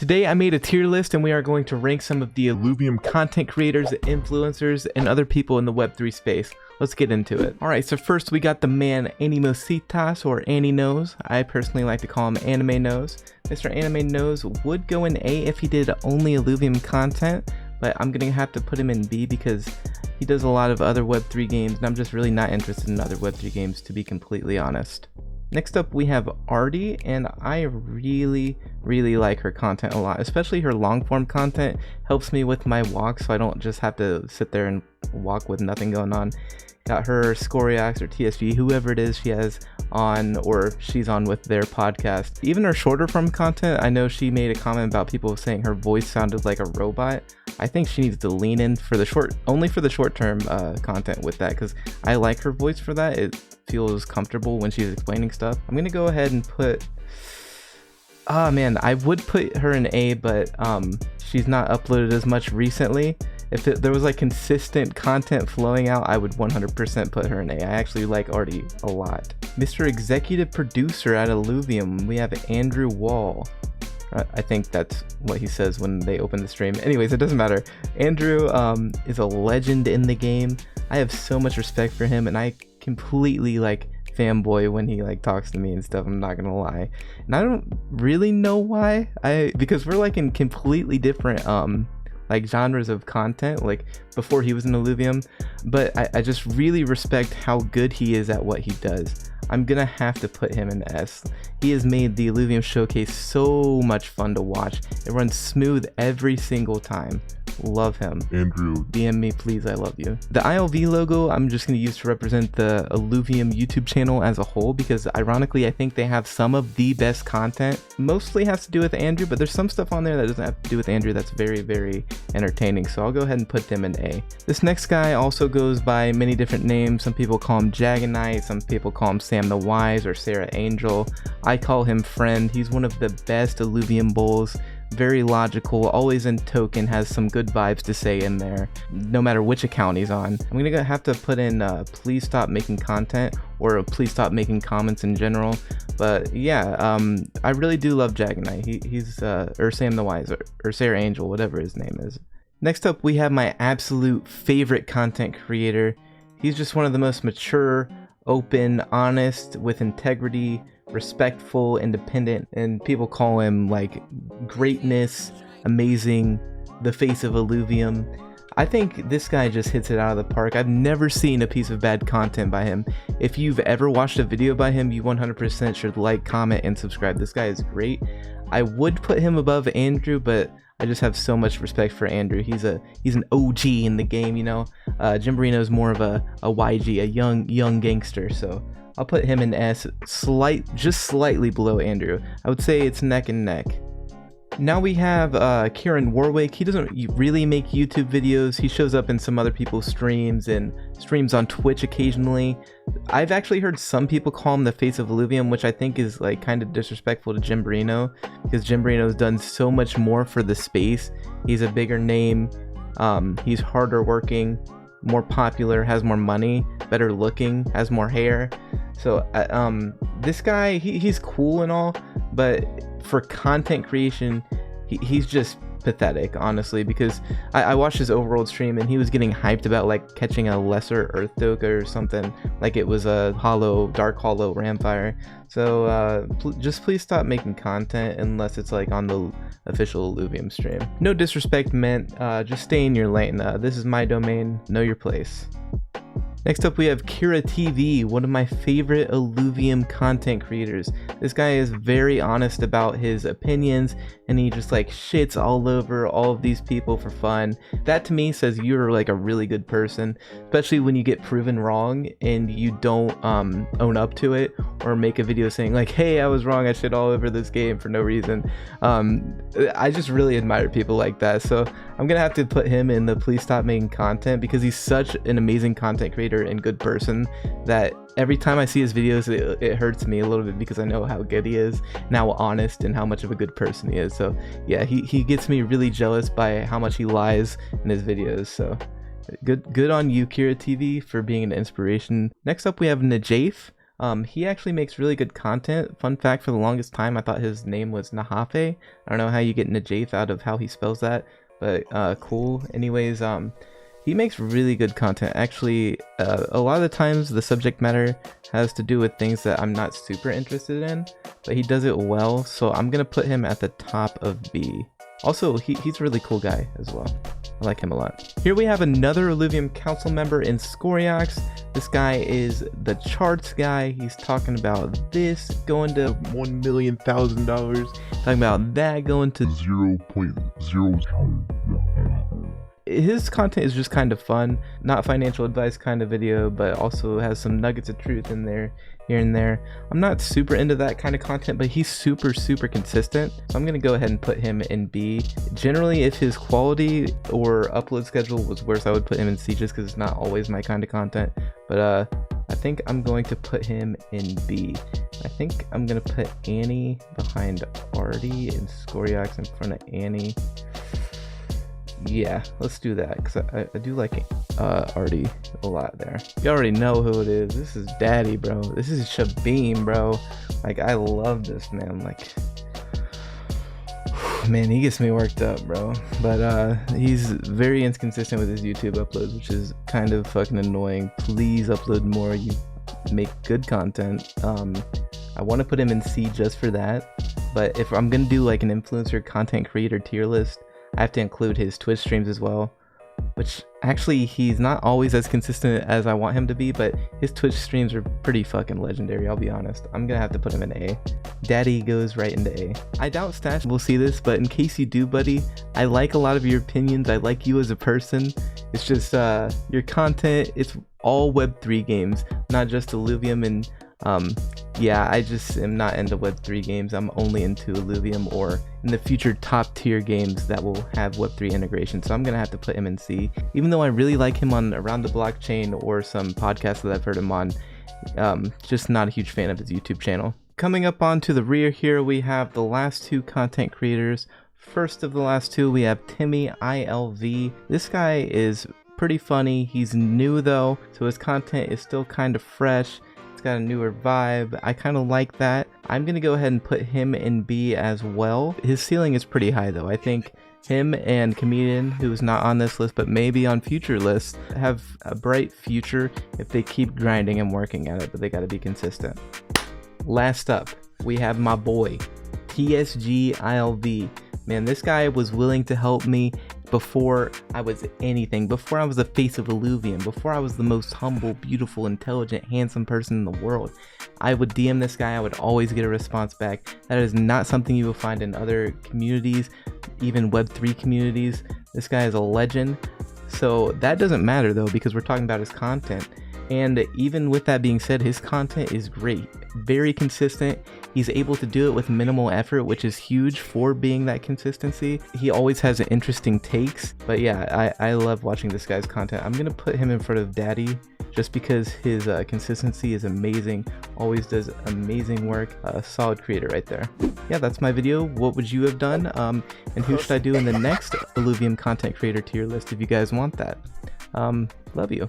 Today I made a tier list and we are going to rank some of the Illuvium content creators, influencers, and other people in the Web3 space. Let's get into it. Alright, so first we got the man Animositas, or Annie Nose. I personally like to call him Anime Nose. Mr. Anime Nose would go in A if he did only Illuvium content, but I'm gonna have to put him in B because he does a lot of other Web3 games and I'm just really not interested in other Web3 games, to be completely honest. Next up we have Artie, and I really like her content a lot, especially her long form content. Helps me with my walks so I don't just have to sit there and walk with nothing going on. Got her Scoriax or TSG, whoever it is she has on, or she's on with their podcast. Even her shorter form content, I know she made a comment about people saying her voice sounded like a robot. I think she needs to lean in for the only for the short term content with that, because I like her voice for that. It feels comfortable when she's explaining stuff. I'm gonna go ahead and put, man, I would put her in A, but she's not uploaded as much recently. If there was like consistent content flowing out, I would 100% put her in A. I actually like Artie a lot. Mr. Executive Producer at Illuvium, we have Andrew Wall. I think that's what he says when they open the stream. Anyways, it doesn't matter. Andrew is a legend in the game. I have so much respect for him, and I completely like fanboy when he like talks to me and stuff. I'm not gonna lie, and I don't really know why. Because we're like in completely different like genres of content, like before he was in Illuvium, but I just really respect how good he is at what he does. I'm gonna have to put him in S. He has made the Illuvium showcase so much fun to watch. It runs smooth every single time. Love him. Andrew, DM me please, I love you. The ILV logo I'm just going to use to represent the Illuvium YouTube channel as a whole, because ironically I think they have some of the best content. Mostly has to do with Andrew, but there's some stuff on there that doesn't have to do with Andrew that's very entertaining, so I'll go ahead and put them in A. This next guy also goes by many different names. Some people call him Dragonite, some people call him Sam the Wise or Sarah Angel. I call him Friend. He's one of the best Illuvium bulls. Very logical, always in token, has some good vibes to say in there, no matter which account he's on. I'm gonna have to put in please stop making content, or please stop making comments in general. But yeah, I really do love Dragonite. He's or Sam the Wise, or Sarah Angel, whatever his name is. Next up we have my absolute favorite content creator. He's just one of the most mature, open, honest, with integrity, respectful, independent, and people call him like greatness, amazing, the face of Illuvium. I think this guy just hits it out of the park. I've never seen a piece of bad content by him. If you've ever watched a video by him, you 100% should like, comment, and subscribe. This guy is great. I would put him above Andrew, but I just have so much respect for Andrew. He's an OG in the game, you know. Jibrino is more of a YG, a young gangster, so I'll put him in S, just slightly below Andrew. I would say it's neck and neck. Now we have Kieran Warwick. He doesn't really make YouTube videos. He shows up in some other people's streams and streams on Twitch occasionally. I've actually heard some people call him the face of Illuvium, which I think is like kind of disrespectful to Jibrino, because Jibrino's done so much more for the space. He's a bigger name. He's harder working, more popular, has more money, better looking, has more hair. So this guy, he's cool and all, but for content creation, he's just pathetic, honestly, because I watched his overworld stream and he was getting hyped about like catching a lesser Earth Doga or something, like it was a dark hollow Ramfire. So just please stop making content unless it's like on the official Illuvium stream. No disrespect meant, just stay in your lane. This is my domain, know your place. Next up we have Kira TV, one of my favorite Illuvium content creators. This guy is very honest about his opinions, and he just like shits all over all of these people for fun. That to me says you're like a really good person, especially when you get proven wrong and you don't own up to it, or make a video saying like, hey, I was wrong, I shit all over this game for no reason. I just really admire people like that, so I'm gonna have to put him in the please stop making content, because he's such an amazing content creator and good person that every time I see his videos it hurts me a little bit, because I know how good he is and how honest and how much of a good person he is. So yeah, he gets me really jealous by how much he lies in his videos. So good on you, Kira TV, for being an inspiration. Next up we have Najaf. He actually makes really good content. Fun fact, for the longest time I thought his name was Najaf. I don't know how you get Najaf out of how he spells that, but cool. Anyways, he makes really good content. Actually, a lot of the times the subject matter has to do with things that I'm not super interested in, but he does it well, so I'm gonna put him at the top of B. Also, he's a really cool guy as well. I like him a lot. Here we have another Illuvium council member in Scoriax. This guy is the charts guy. He's talking about this going to $1 million, talking about that going to 0.0. His content is just kind of fun, not financial advice kind of video, but also has some nuggets of truth in there, here and there. I'm not super into that kind of content, but he's super consistent, so I'm gonna go ahead and put him in B. Generally, if his quality or upload schedule was worse, I would put him in C, just because it's not always my kind of content. But I think I'm going to put him in B. I think I'm gonna put Annie behind Artie and Scoriax in front of Annie. Yeah, let's do that, because I do like Artie a lot there. You already know who it is. This is Daddy, bro. This is Shabim, bro. Like, I love this man. Like, man, he gets me worked up, bro. But he's very inconsistent with his YouTube uploads, which is kind of fucking annoying. Please upload more. You make good content. I want to put him in C just for that. But if I'm gonna do like an influencer content creator tier list, I have to include his Twitch streams as well, which actually he's not always as consistent as I want him to be, but his Twitch streams are pretty fucking legendary, I'll be honest. I'm gonna have to put him in A. Daddy goes right into A. I doubt Stash will see this, but in case you do, buddy, I like a lot of your opinions. I like you as a person. It's just your content, it's all Web3 games, not just Illuvium. And yeah, I just am not into Web3 games. I'm only into Illuvium, or in the future top tier games that will have Web3 integration. So I'm gonna have to put him in C, even though I really like him on Around the Blockchain or some podcasts that I've heard him on. Just not a huge fan of his YouTube channel. Coming up onto the rear here, we have the last two content creators. First of the last two, we have Timmy ILV. This guy is pretty funny. He's new though, so his content is still kind of fresh. Got a newer vibe. I kind of like that. I'm gonna go ahead and put him in B as well. His ceiling is pretty high though. I think him and Comedian, who's not on this list but maybe on future lists, have a bright future if they keep grinding and working at it, but they got to be consistent. Last up, we have my boy PSG ILV. Man, this guy was willing to help me before I was anything, before I was the face of Illuvium, before I was the most humble, beautiful, intelligent, handsome person in the world. I would DM this guy, I would always get a response back. That is not something you will find in other communities, even Web3 communities. This guy is a legend. So that doesn't matter though, because we're talking about his content. And even with that being said, his content is great, very consistent. He's able to do it with minimal effort, which is huge for being that consistency. He always has interesting takes, but yeah, I love watching this guy's content. I'm gonna put him in front of Daddy just because his consistency is amazing, always does amazing work. A solid creator right there. Yeah, that's my video. What would you have done? And who should I do in the next Illuvium content creator tier list if you guys want that? Love you.